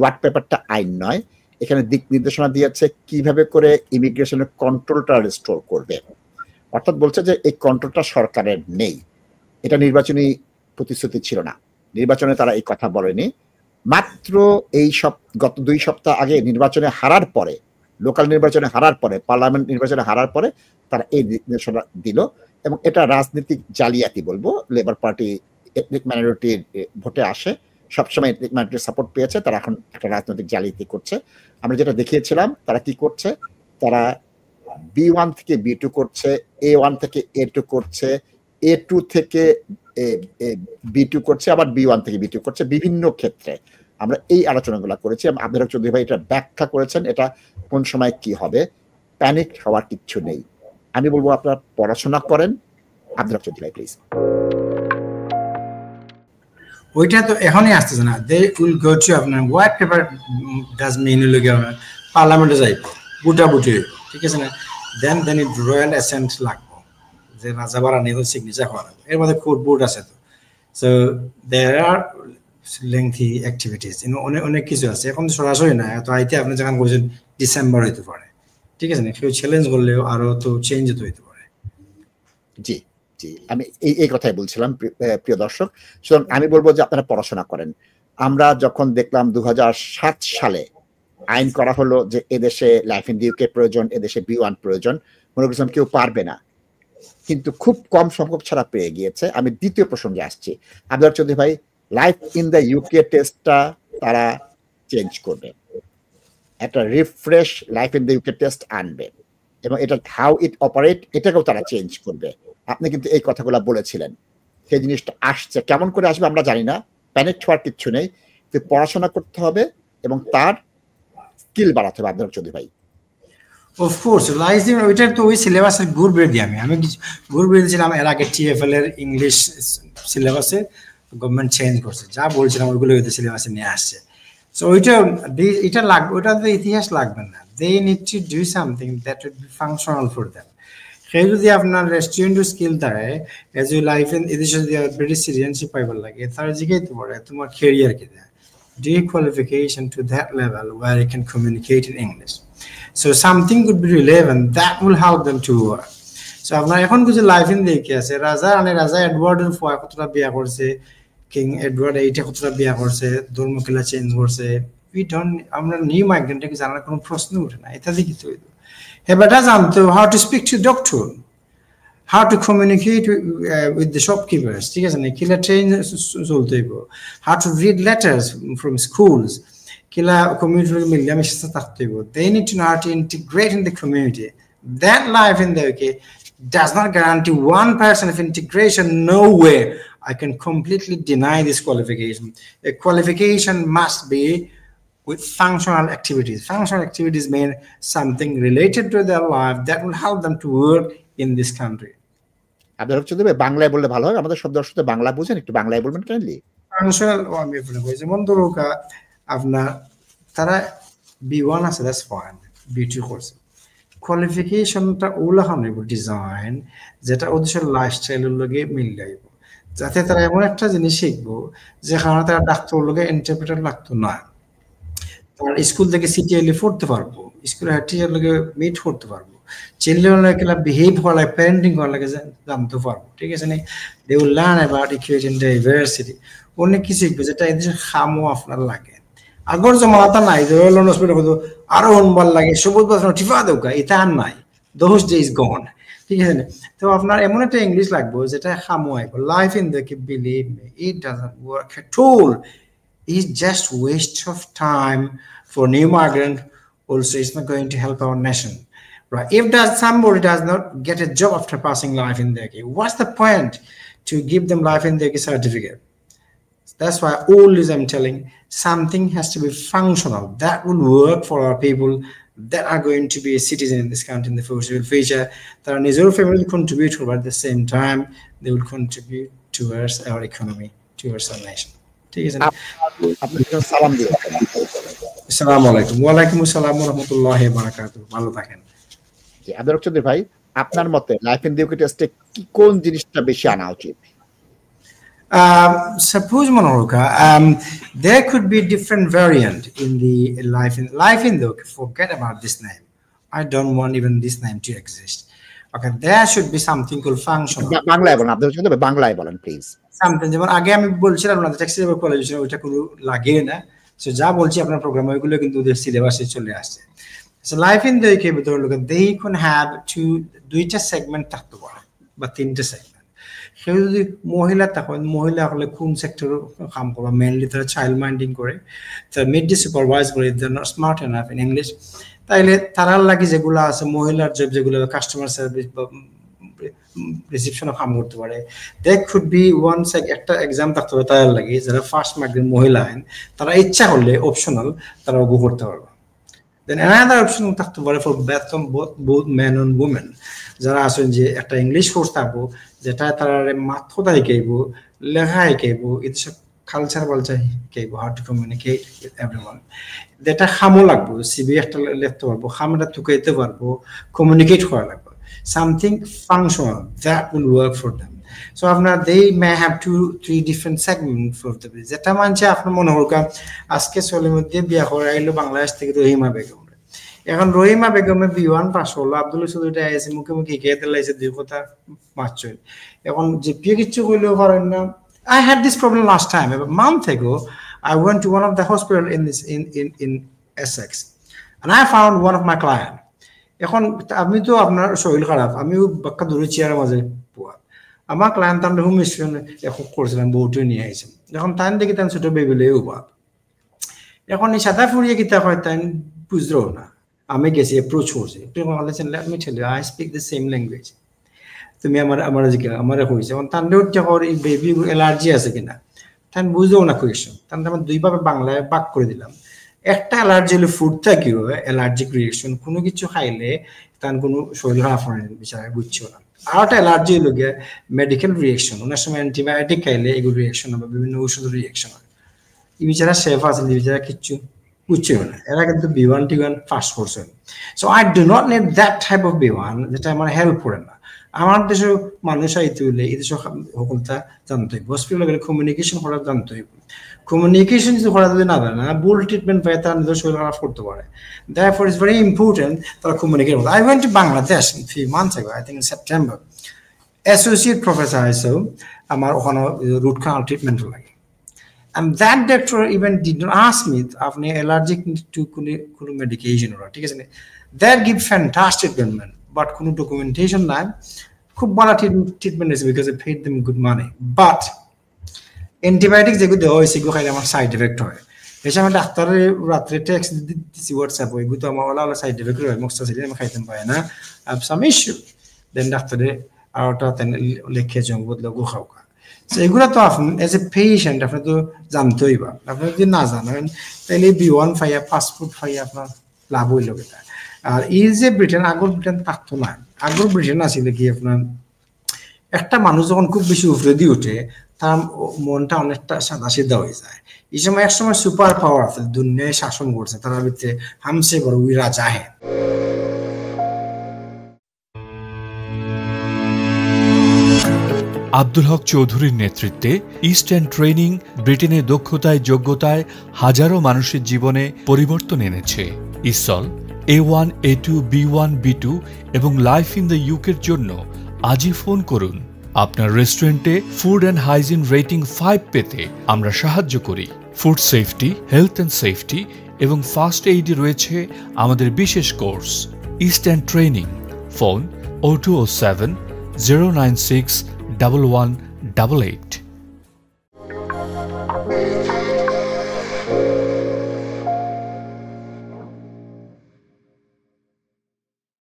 White পেপারটা আইন নয়, এখানে দিক নির্দেশনা দিয়েছে কিভাবে করে ইমিগ্রেশনের কন্ট্রোলটা রেস্টোর করবে। অর্থাৎ বলছে যে এই কন্ট্রোলটা সরকারের নেই, এটা নির্বাচনী প্রতিশ্রুতি ছিল না, নির্বাচনে তারা এই কথা বলেনি। মাত্র এই গত 2 সপ্তাহ আগে নির্বাচনে হারার পরে, লোকাল নির্বাচনে হারার পরে, পার্লামেন্ট নির্বাচনে হারার পরে তারা এই নির্দেশনা দিল, এবং এটা রাজনৈতিক জালিয়াতি বলবো। লেবার পার্টি এথনিক মাইনরিটির ভোটে আসে, সবসময় এথনিক মাইনরিটির সাপোর্ট পেয়েছে, তারা এখন একটা রাজনৈতিক জালিয়াতি করছে। আমরা যেটা দেখিয়েছিলাম তারা কি করছে, তারা B1 থেকে B2 করছে, A1 থেকে A2 করছে, A2 থেকে B2 করছে, আবার B1 থেকে B2 করছে, বিভিন্ন ক্ষেত্রে আমরা এই আলোচনাগুলো করেছি। আব্দুল হক চৌধুরী ভাই এটা ব্যাখ্যা করেছেন, এটা কোন সময় কি হবে, প্যানিক হওয়ার কিচ্ছু নেই। আমি বলবো আপনারা পড়াশোনা করেন। আব্দুল হক চৌধুরী ভাই প্লিজ। ওইটা তো এখনই আসতেছে না, দে উইল গো টু আপনার হোয়াইট পেপার ডাজ মিন লগে আপনার পার্লামেন্টে যাইব বুটাবুটি, ঠিক আছে না, দেন ইট রয়্যাল অ্যাসেন্ট লাগবো, যে রাজা বাড়ানি সিগনেচার হওয়া লাগবে, এর মধ্যে কোর্ট বোর্ড আছে। তো so there R lengthy activities, অনেক কিছু আছে, এখন তো সরাসরি না, তো আইতে আপনি যখন বলছেন ডিসেম্বর হইতে পারে, ঠিক আছে না, কেউ চ্যালেঞ্জ করলেও আরো তো চেঞ্জ তো হইতে পারে। জি জি, আমি এই কথাই বলছিলাম প্রিয় দর্শক। সুতরাং আমি বলবো যে আপনারা পড়াশোনা করেন। আমরা যখন দেখলাম 2007 সালে আইন করা হলো যে এদেশে লাইফ ইন দি ইউকে প্রয়োজন, এদেশে B1 প্রয়োজন, মনে করছিলাম কেউ পারবে না, কিন্তু খুব কম সংখ্যক ছাড়া পেয়ে গিয়েছে। আমি দ্বিতীয় প্রসঙ্গে আসছি। আব্দুল চৌধুরী ভাই, লাইফ ইন দ্য ইউকে টেস্টটা তারা চেঞ্জ করবে, একটা refresh life in the UK test আনবে, এবং এটা হাউ ইট অপারেট এটাকেও তারা চেঞ্জ করবে। আপনি কিন্তু এই কথাগুলো বলেছিলেন, সেই জিনিসটা আসছে, কেমন করে আসবে আমরা জানি না, প্যানিক হওয়ার কিচ্ছু নেই, কিন্তু পড়াশোনা করতে হবে এবং তার স্কিল বাড়াতে হবে। আব্দুল চৌধুরী ভাই অফকোর্স লাইজিম ওইটার তো ওই সিলেবাসের ঘুর বের দিই আমি ঘুর বের দিয়েছিলাম এর আগে TFL এর ইংলিশ সিলেবাসে, গভর্নমেন্ট চেঞ্জ করছে, যা বলছিলাম ওইগুলো ওই সিলেবাসে নিয়ে আসছে। সো এটা লাগবে, ওটা তো ইতিহাস লাগবে না, they need to do something that would be functional for them. সেই যদি আপনার রেস্টুরেন্টের স্কিল থাকে, এজ ইউ লাইফ ইন এদেশে যদি ব্রিটিশ সিটিজেনশিপ পাইবার লাগে, তার জিজ্ঞাসা পড়ে তোমার ক্যারিয়ার কি দেয়, do you qualification to that level where you can communicate in English? So something could be relevant that will help them to work. So আপনার এখন কিছু লাইফ ইন দেখে আছে, রাজা এডওয়ার্ডের ফয় কতটা বিয়া করছে, কিং এডওয়ার্ড এইটা কতটা বিয়া করছে, ধর্মকেলা চেঞ্জ করছে, আমরা নিউ মাইগ্রেন্টকে জানার কোনো প্রশ্ন উঠে না, এটা দেখি তো এবারটা জানতো how to speak to doctor, how to communicate with the shopkeepers, ঠিক আছে না, কিলা ট্রেন চলতে হইব, how to read letters from schools, কিলা community মিলেমিশে থাকতে হইব, they need to know how to integrate in the community. That life in the UK does not guarantee one person of integration. No way I can completely deny this qualification. A qualification must be with functional activities. Functional activities mean something related to their life that will help them to work in this country. Abdul Haque Chowdhury বাংলায় বললে ভালো হয়, আমাদের সব দর্শকদের বাংলা বুঝেন, একটু বাংলায় বলবেন কাইন্ডলি। ফাংশনাল আমি বলবো যেমন ধরুন আপনার তারা B1 আছে, দ্যাটস ফাইন, B2 করছে, কোয়ালিফিকেশনটা ওলা হইব ডিজাইন যেটা ওদের লাইফস্টাইলের লগে মিল যাইব, যাতে তারা এমন একটা জিনিস শিখবো যেখানে তারা ডাক্তার লগে ইন্টারপ্রেটার লাগতো না, তারা স্কুল থেকে সিটিএলই পড়তে পারবো, স্কুলে টিচার লগে মিট করতে পারবো, চিলড্রেন বিহেভ করা লাগে, প্যারেন্টিং করা লাগে জানতে পারবো, ঠিক আছে না, they will learn about equity and diversity, অনেক কিছু শিখবে যেটা এদের খামো আপনার লাগে। আগর জমানাটা নাই যে রয়্যাল হসপিটাল কত আরো হনবার লাগে, সবুজ বাসনা টিফা দৌকা, এটা আর নাই, দোজ ডে ইজ গন, ঠিক আছে না। তো আপনার এমন একটা ইংলিশ লাগবে যেটা খামো আইব, life in the believe me it doesn't work at all, it's just waste of time for new migrant. Also, it's not going to help our nation, right? If somebody does not get a job after passing life in the UK, what's the point to give them life in the UK certificate? That's why always I'm telling, something has to be functional that will work for our people that are going to be a citizen in this country in the foreseeable future. That are Nizar family will contribute, but at the same time, they will contribute towards our economy, towards our nation. ঠিক আছে, আপনাকে সালাম দিই। আসসালামু আলাইকুম। ওয়া আলাইকুম আসসালাম ওয়া রাহমাতুল্লাহি ওয়া বারাকাতুহু। ভালো থাকেন। জি, আব্দুল হক চৌধুরী ভাই, আপনার মতে লাইফ ইন দি ইউকে টেস্টে কোন জিনিসটা বেশি আনা উচিত? Suppose Manohara, there could be different variant in the life in though. Forget about this name. I don't want even this name to exist. Okay, there should be something called functional. বাংলায় বলেন, আপনি যদি বাংলায় বলেন please. Something যেমন আগে আমি বলছিলাম না টেক্সটাইল কোয়ালিফিকেশন ওইটা কোনো লাগে না, সো যা বলছি আপনার প্রোগ্রাম ওইগুলো কিন্তু ওদের সিলেবাসে চলে আসছে। সো লাইফ ইন দ্য ভিতরে লোক they can have দুইটা সেগমেন্ট থাকতে পারে বা তিনটা সেগমেন্ট। কেউ যদি মহিলা থাকেন, মহিলা হলে কোন সেক্টরে কাম করবে, মেইনলি তারা চাইল্ড মাইন্ডিং করে, তারা মিড ডে সুপারভাইজ করে, they not smart enough in English, তাইলে তারার লাগে যেগুলো আছে মহিলার জব যেগুলো কাস্টমার সার্ভিস বা রিসেপশনে কাম করতে পারে, দে কুড বি ওয়ান একটা এক্সাম থাকতে হবে তার লাগে যারা ফার্স্ট মার্কের মহিলা আইন, তারা ইচ্ছা করলে অপশনাল তারা গো করতে পারবে। দেন অ্যানাদার অপশন থাকতে পারে for both men and women, যারা আছেন যে একটা ইংলিশ কোর্স থাকবো যেটা তারা মাথা শিখাইব, লেখা শিখাইব, এদেশের কালচার বালচার শিখাইব, how to communicate with everyone. যেটা খামো লাগবো, সিবি একটা লিখতে পারবো, খামটা টুকাইতে পারবো, কমিউনিকেট করা লাগবে, something functional that will work for them. So আপনার they may have 2-3 different segments for the যেটা মানছে আপনার মনে হোক আজকে সোলের মধ্যে বিয়া করে আইলো বাংলাদেশ থেকে রহিমা বেগম। এখন রহিমা বেগমের B1 পাস হলো, আব্দুল সুদুটা এসে মুখে মুখে গিয়ে দিলাইছে দুই কথা মারছই। এখন যে বিয়ে কিছু কইলেও পারেন না। I had this problem last time. A month ago, I went to one of the hospital in Essex, and I found one of my client. এখন আমি তো আপনার শরীর খারাপ, আমিও বাক্কা দূরে চেয়ারের মাঝে পোয়া, আমার ক্লায়েন্ট আমরা হোম মিশন এখন করছিলাম, বউটি নিয়ে আইছেন। যখন তাই দেখি তাই ছোট বেবিলেও বা এখন এই সাদা ফুরিয়ে কিতা হয় তাই বুঝলো না। আমি গেছি অ্যাপ্রোচ করছি, আমি ছেলে I speak the same language, তুমি আমার হয়েছে। এখন তান্ডে যখন এই বেবি অ্যালার্জি আছে কিনা তাই বুঝলেও না কোয়েশন, তাহলে আমার দুইভাবে বাংলায় বাক করে দিলাম। একটা অ্যালার্জি হলে ফুড থেকে হয় অ্যালার্জিক রিয়েকশন, কোনো কিছু খাইলে তার কোনো শরীর খারাপ হয় বিচারে বুঝছো না। আর একটা অ্যালার্জি হলো গিয়ে মেডিকেল রিয়েকশন, অনেক সময় অ্যান্টিবায়োটিক খাইলে এগুলো রিয়েকশন হবে, বিভিন্ন ওষুধের রিয়েকশন হয়। এই বিচারা সেফ আছে, বিচারা কিচ্ছু বুঝছেও না, এরা কিন্তু B1 T1 পাস করছেন। So I do not need that type of B1 যেটা আমার হেল্প করে না। আমার দেশের মানুষ আইতে হইলে এই দেশের সকলটা জানতে হইব, হসপিটালে গেলে কমিউনিকেশন করা জানতে হইব। কমিউনিকেশন যদি করা যদি না জানে, ভুল ট্রিটমেন্ট পায় তার নিজের শরীর খারাপ করতে পারে। Therefore it's very important তারা কমিউনিকেট করতে। I went to Bangladesh a few months ago, I think in September. Associate professor হিসেবে আমার ওখানে রুট কানাল ট্রিটমেন্ট লাগে। And that doctor even did not ask me আপনি অ্যালার্জিক টু কোনো medication ওরা, ঠিক আছে? That give fantastic treatment, but কোনো ডকুমেন্টেশন নাই, খুব ভালো ট্রিটমেন্ট আছে because I paid them good money. But antibiotic যেগুলো দেওয়া হয়েছে এগুলো খাইলে আমার সাইড এফেক্ট হয়। এসে আমার ডাক্তারের রাত্রে টেক্সট দিচ্ছি হোয়াটসঅ্যাপ, এগুলো তো আমার ওলা সাইড এফেক্ট হয়, মস্তা ছিল আমি খাইতে পারি না, সাম ইস্যু। দেন ডাক্তারে আর ওটা লেখে জং বদলে গো খাও। এগুলো তো আপনি এজ এ পেশেন্ট আপনি তো জানতেই বা, আপনি যদি না জানেন তাহলে B1 ফাইয়া পাসপোর্ট ফাইয়া আপনার লাভ হইল এটা। আর এই যে ব্রিটেন, আগর ব্রিটেন থাকতো না, আগর ব্রিটেন আসলে কি আপনার একটা মানুষ যখন খুব বেশি উপরে দিয়ে ওঠে তার মনটা অনেকটা সাদা সিধা হয়ে যায়। এই সময় এক সময় সুপার পাওয়ারফুল দুনিয়ায় শাসন করছে, তার ভিতরে হামসে বড় উই রাজা হে। আব্দুল হক চৌধুরীর নেতৃত্বে ইস্টার্ন ট্রেনিং ব্রিটেনের দক্ষতায় যোগ্যতায় হাজারো মানুষের জীবনে পরিবর্তন এনেছে। Isle A1, A2, B1, B2 এবং লাইফ ইন দ্য ইউকের জন্য আজই ফোন করুন। আপনার রেস্টুরেন্টে ফুড অ্যান্ড হাইজিন রেটিং 5 পেতে আমরা সাহায্য করি। Food safety, health and safety এবং ফার্স্ট এইডে রয়েছে আমাদের বিশেষ কোর্স। Eastern training, phone 0207 096 1188।